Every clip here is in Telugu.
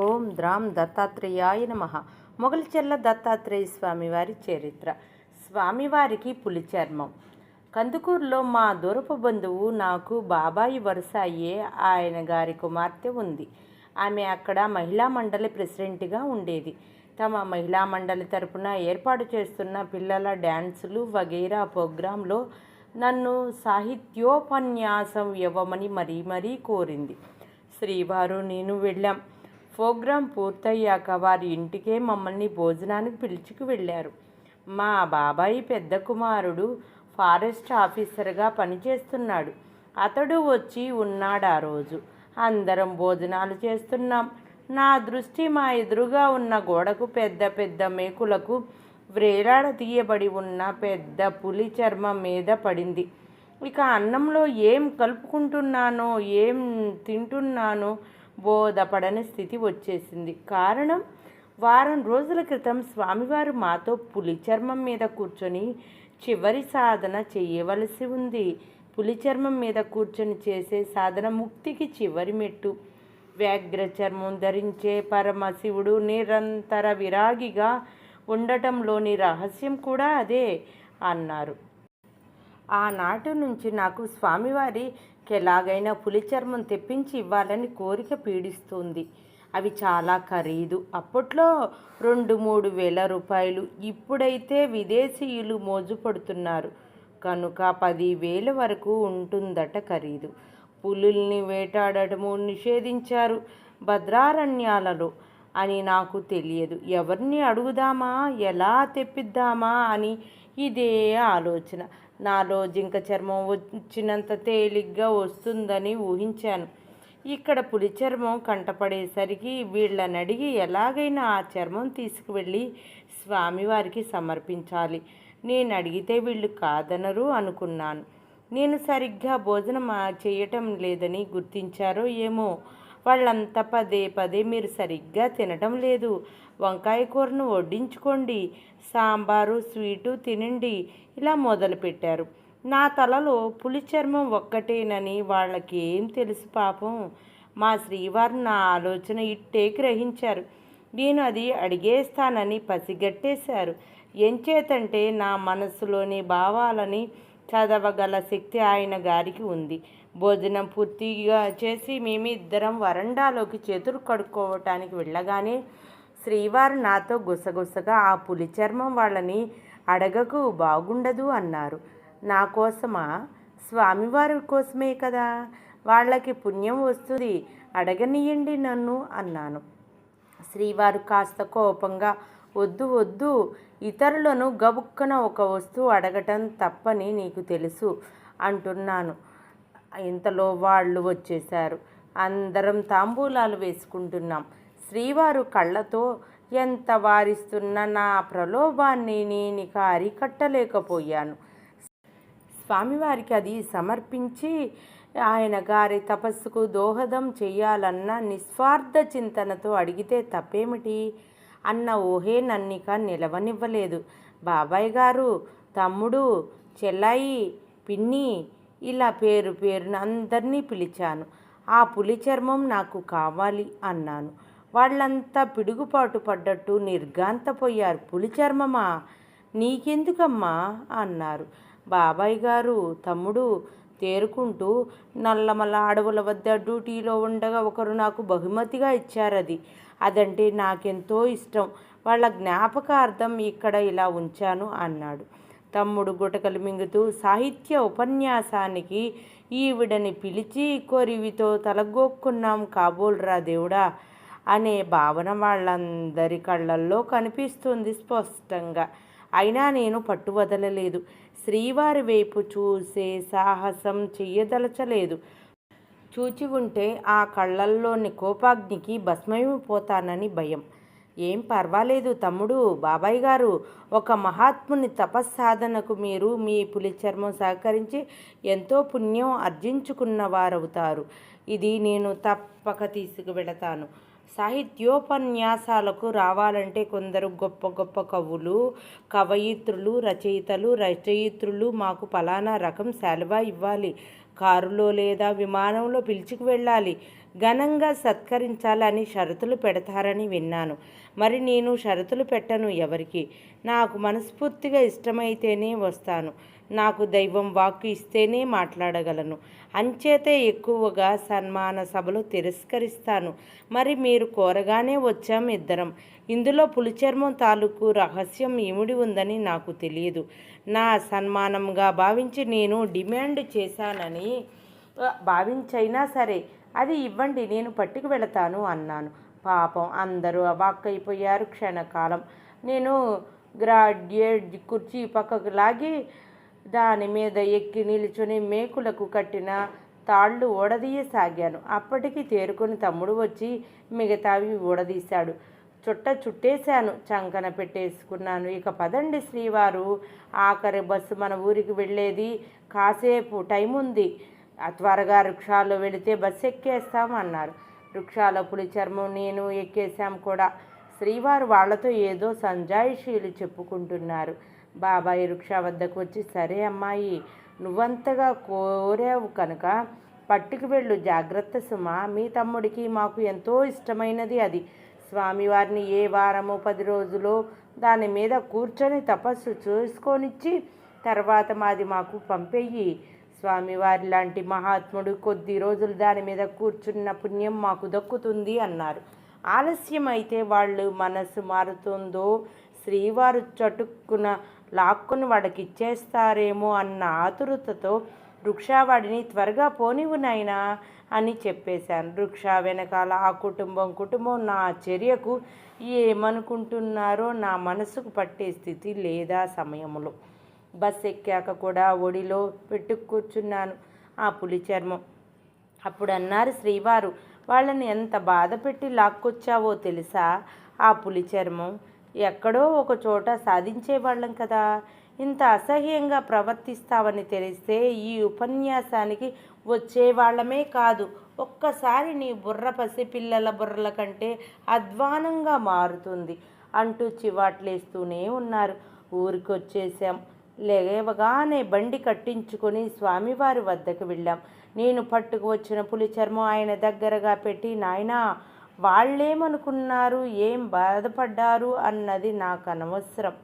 ఓం ద్రాం దత్తాత్రేయాయ నమః. మొగలిచెర్ల దత్తాత్రేయ స్వామివారి చరిత్ర. స్వామివారికి పులి చర్మం. కందుకూరులో మా దూరపు బంధువు నాకు బాబాయి వరుస అయ్యే ఆయన గారి కుమార్తె ఉంది. ఆమె అక్కడ మహిళా మండలి ప్రెసిడెంట్గా ఉండేది. తమ మహిళా మండలి తరపున ఏర్పాటు చేస్తున్న పిల్లల డ్యాన్సులు వగైరా ప్రోగ్రాంలో నన్ను సాహిత్యోపన్యాసం ఇవ్వమని మరీ కోరింది. శ్రీవారు నేను వెళ్ళాం. ప్రోగ్రాం పూర్తయ్యాక వారి ఇంటికే మమ్మల్ని భోజనానికి పిలుచుకు వెళ్ళారు. మా బాబాయి పెద్ద కుమారుడు ఫారెస్ట్ ఆఫీసర్గా పనిచేస్తున్నాడు. అతడు వచ్చి ఉన్నాడు. ఆ రోజు అందరం భోజనాలు చేస్తున్నాం. నా దృష్టి మా ఎదురుగా ఉన్న గోడకు పెద్ద పెద్ద మేకులకు వ్రేలాడ తీయబడి ఉన్న పెద్ద పులి చర్మం మీద పడింది. ఇక అన్నంలో ఏం కలుపుకుంటున్నానో ఏం తింటున్నానో బోధపడని స్థితి వచ్చేసింది. కారణం, వారం రోజుల క్రితం స్వామివారు మాతో పులి చర్మం మీద కూర్చొని చివరి సాధన చేయవలసి ఉంది. పులి చర్మం మీద కూర్చొని చేసే సాధన ముక్తికి చివరి మెట్టు. వ్యాఘ్ర చర్మం ధరించే పరమశివుడు నిరంతర విరాగిగా ఉండటంలోని రహస్యం కూడా అదే అన్నారు. ఆనాటి నుంచి నాకు స్వామివారికి ఎలాగైనా పులి చర్మం తెప్పించి ఇవ్వాలని కోరిక పీడిస్తుంది. అవి చాలా ఖరీదు. అప్పట్లో 2-3 వేల రూపాయలు. ఇప్పుడైతే విదేశీయులు మోజుపడుతున్నారు కనుక 10,000 వరకు ఉంటుందట ఖరీదు. పులుల్ని వేటాడటము నిషేధించారు భద్రారణ్యాలలో అని నాకు తెలియదు. ఎవరిని అడుగుదామా, ఎలా తెప్పిద్దామా అని ఇదే ఆలోచన. నాలో జింక చర్మం వచ్చినంత తేలిగ్గా వస్తుందని ఊహించాను. ఇక్కడ పులి చర్మం కంటపడేసరికి వీళ్ళని అడిగి ఎలాగైనా ఆ చర్మం తీసుకువెళ్ళి స్వామివారికి సమర్పించాలి. నేను అడిగితే వీళ్ళు కాదనరు అనుకున్నాను. నేను సరిగ్గా భోజనం చేయటం లేదని గుర్తించారో ఏమో. వాళ్ళంతా పదే మీరు సరిగ్గా తినటం లేదు, వంకాయ కూరను వడ్డించుకోండి, సాంబారు స్వీటు తినండి ఇలా మొదలుపెట్టారు. నా తలలో పులి చర్మం ఒక్కటేనని వాళ్ళకి ఏం తెలుసు పాపం. మా శ్రీవారు నా ఆలోచన ఇట్టే గ్రహించారు. నేను అది అడిగేస్తానని పసిగట్టేశారు. ఎంచేతంటే నా మనస్సులోని భావాలని చదవగల శక్తి ఆయన గారికి ఉంది. భోజనం పూర్తిగా చేసి మేమిద్దరం వరండాలోకి చేతులు కడుక్కోవటానికి వెళ్ళగానే శ్రీవారు నాతో గుసగుసగా ఆ పులి చర్మం వాళ్ళని అడగకు, బాగుండదు అన్నారు. నా కోసమా? స్వామివారి కోసమే కదా, వాళ్ళకి పుణ్యం వస్తుంది, అడగనియండి నన్ను అన్నాను. శ్రీవారు కాస్త కోపంగా వద్దు, ఇతరులను గబుక్కన ఒక వస్తువు అడగటం తప్పని నీకు తెలుసు అంటున్నాను. ఇంతలో వాళ్ళు వచ్చేశారు. అందరం తాంబూలాలు వేసుకుంటున్నాం. శ్రీవారు కళ్ళతో ఎంత వారిస్తున్న నా ప్రలోభాన్ని నేనిక అరికట్టలేకపోయాను. స్వామివారికి అది సమర్పించి ఆయన గారి తపస్సుకు దోహదం చేయాలన్న నిస్వార్థ చింతనతో అడిగితే తప్పేమిటి అన్న ఊహే నన్నిక నిలవనివ్వలేదు. బాబాయ్ గారు, తమ్ముడు, చెల్లాయి, పిన్ని ఇలా పేరున అందరినీ పిలిచాను. ఆ పులి చర్మం నాకు కావాలి అన్నాను. వాళ్ళంతా పిడుగుపాటు పడ్డట్టు నిర్ఘాంతపోయారు. పులి చర్మమా? నీకెందుకమ్మా అన్నారు. బాబాయ్ గారు, తమ్ముడు తేరుకుంటూ నల్లమల అడవుల వద్ద డ్యూటీలో ఉండగా ఒకరు నాకు బహుమతిగా ఇచ్చారది. అదంటే నాకెంతో ఇష్టం. వాళ్ళ జ్ఞాపకార్థం ఇక్కడ ఇలా ఉంచాను అన్నాడు. తమ్ముడు గుటకలు మింగుతూ సాహిత్య ఉపన్యాసానికి ఈవిడని పిలిచి కొరివితో తలగొక్కున్నాం కాబోల్రా దేవుడా అనే భావన వాళ్ళందరి కళ్ళల్లో కనిపిస్తుంది స్పష్టంగా. అయినా నేను పట్టువదలలేదు. శ్రీవారి వైపు చూసే సాహసం చెయ్యదలచలేదు. చూచి ఉంటే ఆ కళ్ళల్లోని కోపాగ్నికి భస్మైపోతానని భయం. ఏం పర్వాలేదు తమ్ముడు, బాబాయ్ గారు, ఒక మహాత్ముని తపస్సాధనకు మీరు మీ పులి చర్మం సహకరించి ఎంతో పుణ్యం ఆర్జించుకున్నవారవుతారు. ఇది నేను తప్పక తీసుకువెళతాను. సాహిత్యోపన్యాసాలకు రావాలంటే కొందరు గొప్ప కవులు, కవయిత్రులు, రచయిత్రులు మాకు ఫలానా రకం శాలువా ఇవ్వాలి, కారులో లేదా విమానంలో పిలుచుకు వెళ్ళాలి. ఘనంగా సత్కరించాలని షరతులు పెడతారని విన్నాను. మరి నేను షరతులు పెట్టను ఎవరికి. నాకు మనస్ఫూర్తిగా ఇష్టమైతేనే వస్తాను. నాకు దైవం వాక్కు ఇస్తేనే మాట్లాడగలను. అంచేతే ఎక్కువగా సన్మాన సభలు తిరస్కరిస్తాను. మరి మీరు కోరగానే వచ్చాం ఇద్దరం. ఇందులో పులిచర్మం తాలూకు రహస్యం ఇమిడి ఉందని నాకు తెలియదు. నా సన్మానంగా భావించి నేను డిమాండ్ చేశానని భావించైనా సరే అది ఇవ్వండి, నేను పట్టుకు వెళతాను అన్నాను. పాపం అందరూ అవాక్కైపోయారు. క్షణకాలం నేను గ్రాడ్యుయేట్ కుర్చీ పక్కకు లాగి దాని మీద ఎక్కి నిల్చుని మేకులకు కట్టిన తాళ్ళు ఊడదీయసాగాను. అప్పటికి తేరుకొని తమ్ముడు వచ్చి మిగతావి ఊడదీశాడు. చుట్టేశాను, చంకన పెట్టేసుకున్నాను. ఇక పదండి శ్రీవారు, ఆఖరి బస్సు మన ఊరికి వెళ్ళేది. కాసేపు టైం ఉంది, త్వరగా రిక్షాలో వెళితే బస్సు ఎక్కేస్తాం అన్నారు. రిక్షాలో పులిచర్మం నేను ఎక్కేశాం కూడా. శ్రీవారు వాళ్లతో ఏదో సంజాయిషీలు చెప్పుకుంటున్నారు. బాబాయి రిక్షా వద్దకు వచ్చి, సరే అమ్మాయి, నువ్వంతగా కోరావు కనుక పట్టుకు వెళ్ళు, జాగ్రత్త సుమా. మీ తమ్ముడికి మాకు ఎంతో ఇష్టమైనది అది. స్వామివారిని ఏ వారమో 10 రోజులో దాని మీద కూర్చొని తపస్సు చూసుకొనిచ్చి తర్వాత మాకు పంపేయి. స్వామివారి లాంటి మహాత్ముడు కొద్ది రోజులు దాని మీద కూర్చున్న పుణ్యం మాకు దక్కుతుంది అన్నారు. ఆలస్యం అయితే వాళ్ళు మనసు మారుతుందో, శ్రీవారు చటుక్కున లాక్కుని వాడికి ఇచ్చేస్తారేమో అన్న ఆతురతతో రిక్షావాడిని త్వరగా పోనివ్వు నాయనా అని చెప్పేశాను. రిక్షా వెనకాల ఆ కుటుంబం నా చర్యకు ఏమనుకుంటున్నారో నా మనసుకు పట్టే స్థితి లేదా సమయంలో. బస్ ఎక్కాక కూడా ఒడిలో పెట్టు కూర్చున్నాను ఆ పులిచర్మం. అప్పుడు అన్నారు శ్రీవారు, వాళ్ళని ఎంత బాధ పెట్టి లాక్కొచ్చావో తెలుసా? ఆ పులిచర్మం ఎక్కడో ఒక చోట సాధించేవాళ్ళం కదా. ఇంత అసహ్యంగా ప్రవర్తిస్తావని తెలిస్తే ఈ ఉపన్యాసానికి వచ్చేవాళ్ళమే కాదు. ఒక్కసారి నీ బుర్ర పసిపిల్లల బుర్రల కంటే అధ్వానంగా మారుతుంది అంటూ చివాట్లేస్తూనే ఉన్నారు. ఊరికొచ్చేసాం. లేవగానే బండి కట్టించుకొని స్వామివారి వద్దకు వెళ్ళాం. నేను పట్టుకు వచ్చిన పులిచర్మం ఆయన దగ్గరగా పెట్టి, నాయనా, వాళ్ళేమనుకున్నారు, ఏం బాధపడ్డారు అన్నది నాకు అనవసరం.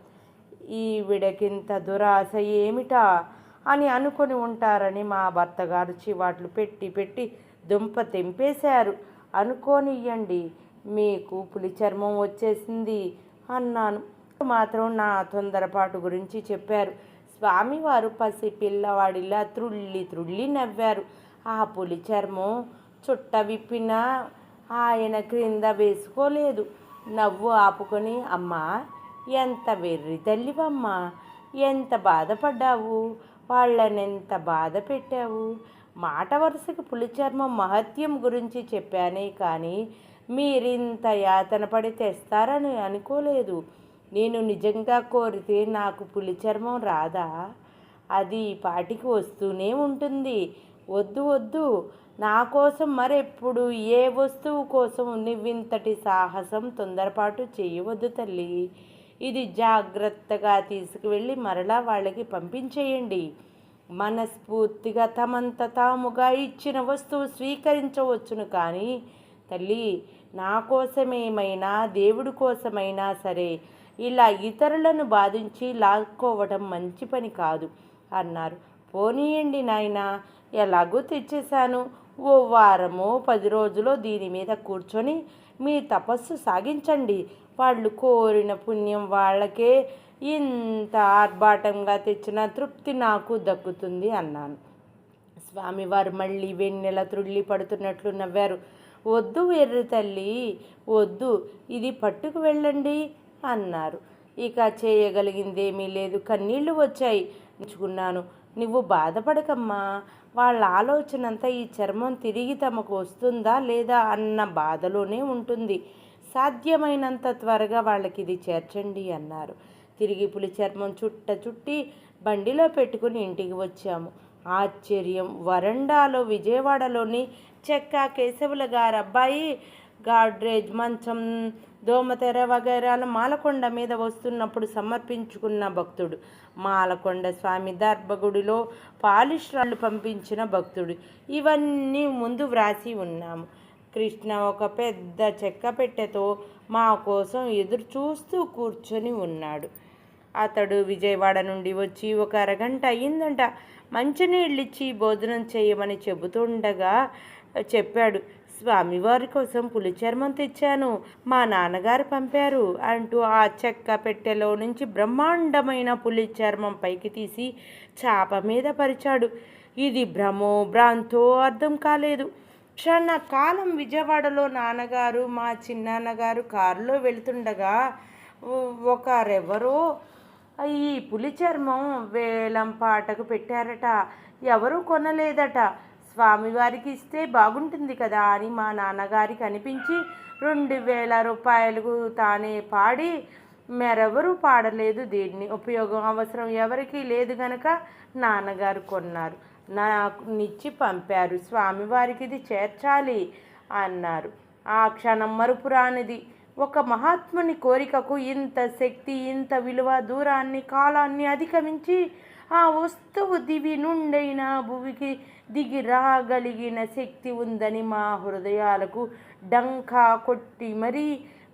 ఈవిడకింత దురాశ ఏమిటా అని అనుకొని ఉంటారని మా భర్తగారు చివాట్లు పెట్టి దుంప తెంపేశారు. అనుకోనియ్యండి, మీకు పులిచర్మం వచ్చేసింది అన్నాను. మాత్రం నా తొందరపాటు గురించి చెప్పారు. స్వామివారు పసి పిల్లవాడిలా త్రుళ్ళి నవ్వారు. ఆ పులిచర్మం చుట్ట విప్పినా ఆయన క్రింద వేసుకోలేదు. నవ్వు ఆపుకొని, అమ్మా, ఎంత వెర్రి తల్లివమ్మా, ఎంత బాధపడ్డావు, వాళ్ళనెంత బాధ పెట్టావు. మాట వరుసకి పులిచర్మం మహత్యం గురించి చెప్పానే కానీ మీరింత యాతన పడి తెస్తారని అనుకోలేదు. నేను నిజంగా కోరితే నాకు పులిచర్మం రాదా? అది పాటికి వస్తూనే ఉంటుంది. వద్దు, నా కోసం మరెప్పుడు ఏ వస్తువు కోసం నువ్వింతటి సాహసం, తొందరపాటు చేయవద్దు తల్లి. ఇది జాగ్రత్తగా తీసుకువెళ్ళి మరలా వాళ్ళకి పంపించేయండి. మనస్ఫూర్తిగా తమంత తాముగా ఇచ్చిన వస్తువు స్వీకరించవచ్చును కానీ తల్లి, నా కోసమేమైనా దేవుడి కోసమైనా సరే ఇలా ఇతరులను బాధించి లాక్కోవడం మంచి పని కాదు అన్నారు. పోనీయండి నాయనా, ఎలాగో తెచ్చేశాను. ఓ వారమో 10 రోజులో దీని మీద కూర్చొని మీ తపస్సు సాగించండి. వాళ్ళు కోరిన పుణ్యం వాళ్ళకే. ఇంత ఆర్భాటంగా తెచ్చిన తృప్తి నాకు దక్కుతుంది అన్నాను. స్వామివారు మళ్ళీ వెన్నెల త్రుళ్ళి పడుతున్నట్లు నవ్వారు. వద్దు వెర్రి తల్లి, వద్దు, ఇది పట్టుకు వెళ్ళండి అన్నారు. ఇక చేయగలిగిందేమీ లేదు. కన్నీళ్లు వచ్చాయి. ఎంచుకున్నాను. నువ్వు బాధపడకమ్మా, వాళ్ళ ఆలోచనంతా ఈ చర్మం తిరిగి తమకు వస్తుందా లేదా అన్న బాధలోనే ఉంటుంది. సాధ్యమైనంత త్వరగా వాళ్ళకి ఇది చేర్చండి అన్నారు. తిరిగి పులిచర్మం చుట్టి బండిలో పెట్టుకుని ఇంటికి వచ్చాము. ఆశ్చర్యం! వరండాలో విజయవాడలోని చెక్క కేశవుల గారు అబ్బాయి గాడ్రేజ్ మంచం, దోమతెర వగైరాలు మాలకొండ మీద వస్తున్నప్పుడు సమర్పించుకున్న భక్తుడు. మాలకొండ స్వామి దర్భగుడిలో పాలిష్ రాళ్ళు పంపించిన భక్తుడు. ఇవన్నీ ముందు వ్రాసి ఉన్నాము. కృష్ణ ఒక పెద్ద చెక్క పెట్టెతో మా కోసం ఎదురు చూస్తూ కూర్చొని ఉన్నాడు. అతడు విజయవాడ నుండి వచ్చి ఒక అరగంట అయ్యిందంట. మంచినీళ్ళిచ్చి భోజనం చేయమని చెబుతుండగా చెప్పాడు, స్వామివారి కోసం పులిచర్మం తెచ్చాను, మా నాన్నగారు పంపారు అంటూ ఆ చెక్క పెట్టెలో నుంచి బ్రహ్మాండమైన పులి చర్మం పైకి తీసి చాప మీద పరిచాడు. ఇది భ్రమో భ్రాంతో అర్థం కాలేదు. క్షణకాలం విజయవాడలో నాన్నగారు మా చిన్నాన్నగారు కారులో వెళ్తుండగా ఒకరెవరో ఈ పులి చర్మం వేలం పాటకు పెట్టారట. ఎవరూ కొనలేదట. స్వామివారికి ఇస్తే బాగుంటుంది కదా అని మా నాన్నగారికి అనిపించి 2,000 రూపాయలకు తానే పాడి మరెవరూ పాడలేదు. దీన్ని ఉపయోగం అవసరం ఎవరికీ లేదు గనక నాన్నగారు కొన్నారు, నాకు నిచ్చి పంపారు. స్వామివారికి ఇది చేర్చాలి అన్నారు. ఆ క్షణం మరుపురానిది. ఒక మహాత్ముని కోరికకు ఇంత శక్తి, ఇంత విలువ, దూరాన్ని కాలాన్ని అధిగమించి ఆ వస్తువు దివి నుండైన భువికి దిగి రాగలిగిన శక్తి ఉందని మా హృదయాలకు డంకా కొట్టి మరీ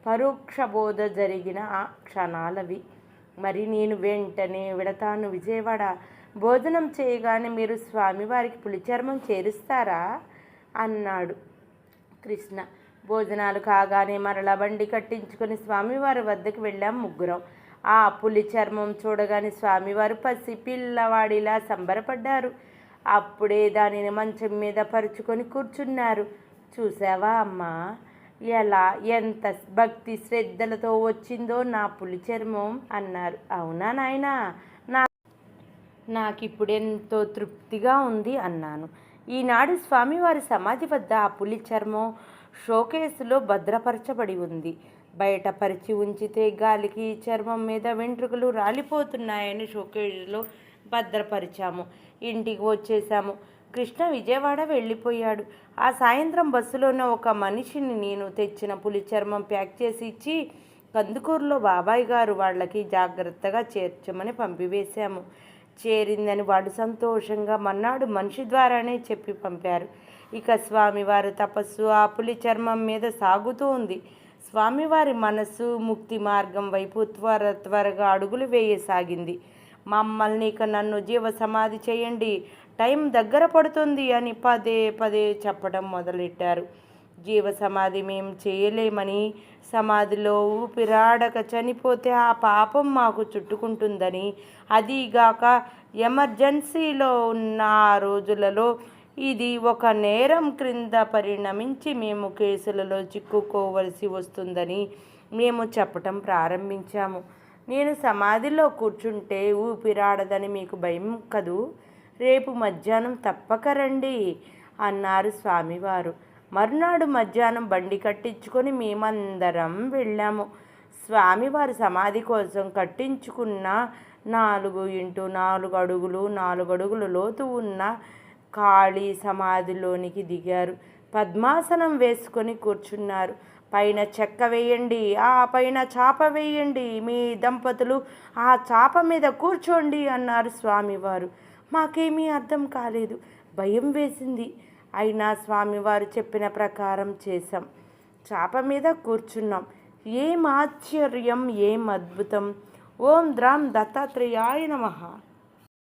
పరోక్ష బోధ జరిగిన ఆ క్షణాలవి. మరి నేను వెంటనే వెడతాను విజయవాడ. భోజనం చేయగానే మీరు స్వామివారికి పులిచర్మం చేరుస్తారా అన్నాడు కృష్ణ. భోజనాలు కాగానే మరలా బండి కట్టించుకొని స్వామివారి వద్దకు వెళ్ళాం ముగ్గురం. ఆ పులి చర్మం చూడగానే స్వామివారు పసి పిల్లవాడిలా సంబరపడ్డారు. అప్పుడే దానిని మంచం మీద పరుచుకొని కూర్చున్నారు. చూసావా అమ్మా, ఎలా ఎంత భక్తి శ్రద్ధలతో వచ్చిందో నా పులి చర్మం అన్నారు. అవునా నాయనా, నాకిప్పుడెంతో తృప్తిగా ఉంది అన్నాను. ఈనాడు స్వామివారి సమాధి వద్ద ఆ పులి చర్మం షోకేసులో భద్రపరచబడి ఉంది. బయట పరిచి ఉంచితే గాలికి చర్మం మీద వెంట్రుకలు రాలిపోతున్నాయని షోకేసులో భద్రపరిచాము. ఇంటికి వచ్చేసాము. కృష్ణ విజయవాడ వెళ్ళిపోయాడు. ఆ సాయంత్రం బస్సులోనే ఒక మనిషిని నేను తెచ్చిన పులి చర్మం ప్యాక్ చేసి ఇచ్చి కందుకూరులో బాబాయ్ గారు వాళ్ళకి జాగ్రత్తగా చేర్చమని పంపివేశాము. చేరిందని వాడు సంతోషంగా మన్నాడు మనిషి ద్వారానే చెప్పి పంపారు. ఇక స్వామివారి తపస్సు ఆ పులి చర్మం మీద సాగుతూ ఉంది. స్వామివారి మనస్సు ముక్తి మార్గం వైపు త్వరగా అడుగులు వేయసాగింది. మమ్మల్ని ఇక నన్ను జీవ సమాధి చేయండి, టైం దగ్గర పడుతుంది అని పదే చెప్పడం మొదలెట్టారు. జీవ సమాధి మేం చేయలేమని, సమాధిలో ఊపిరాడక చనిపోతే ఆ పాపం మాకు చుట్టుకుంటుందని, అదీగాక ఎమర్జెన్సీలో ఉన్న ఆ రోజులలో ఇది ఒక నేరం క్రింద పరిణమించి మేము కేసులలో చిక్కుకోవలసి వస్తుందని మేము చెప్పటం ప్రారంభించాము. నేను సమాధిలో కూర్చుంటే ఊపిరాడదని మీకు భయం కదూ, రేపు మధ్యాహ్నం తప్పక రండి అన్నారు స్వామివారు. మరునాడు మధ్యాహ్నం బండి కట్టించుకొని మేమందరం వెళ్ళాము. స్వామివారి సమాధి కోసం కట్టించుకున్న 4x4 అడుగులు 4 అడుగుల లోతు ఉన్న ఖాళీ సమాధిలోనికి దిగారు. పద్మాసనం వేసుకొని కూర్చున్నారు. పైన చెక్క వేయండి, ఆ పైన చాప వేయండి, మీ దంపతులు ఆ చాప మీద కూర్చోండి అన్నారు స్వామివారు. మాకేమీ అర్థం కాలేదు, భయం వేసింది. అయినా స్వామివారు చెప్పిన ప్రకారం చేశాం. చాప మీద కూర్చున్నాం. ఏం ఆశ్చర్యం, ఏం అద్భుతం! ఓం ద్రాం దత్తాత్రేయాయ నమః.